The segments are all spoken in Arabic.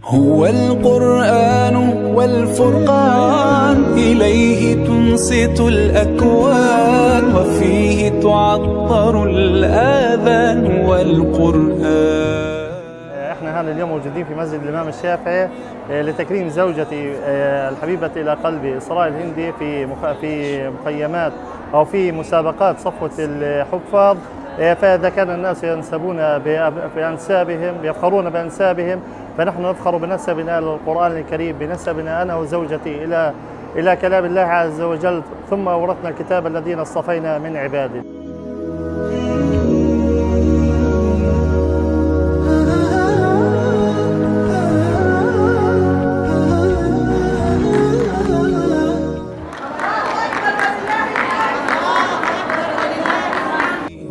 هو القرآن والفرقان، إليه تنصت الأكوان، وفيه تعطر الآذان والقرآن. احنا هذا اليوم موجودين في مسجد الإمام الشافعي لتكريم زوجتي الحبيبة إلى قلبي إسراء الهندي في مخيمات أو في مسابقات صفوة الحفاظ. فإذا كان الناس ينسبون بأنسابهم، يفخرون بأنسابهم، فنحن نفخر بنسبنا إلى القرآن الكريم، بنسبنا أنا وزوجتي إلى كلام الله عز وجل، ثم أورثنا الكتاب الذين اصطفينا من عباده.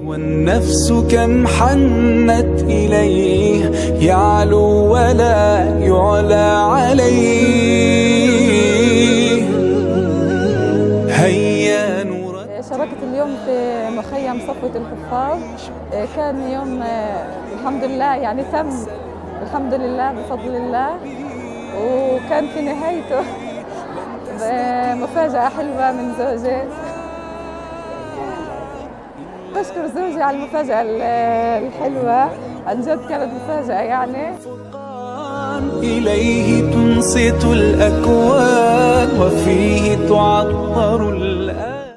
والنفس كم حنت إليه، يعلو ولا يعلى عليه. هيا نور. شاركت اليوم في مخيم صفوة الحفاظ. كان يوم الحمد لله يعني تم الحمد لله بفضل الله، وكان في نهايته مفاجأة حلوة من زوجي. بشكر زوجي على المفاجأة الحلوة، عن جد كانت مفاجأة يعني. إليه تنصت الأكوان، وفيه تعطر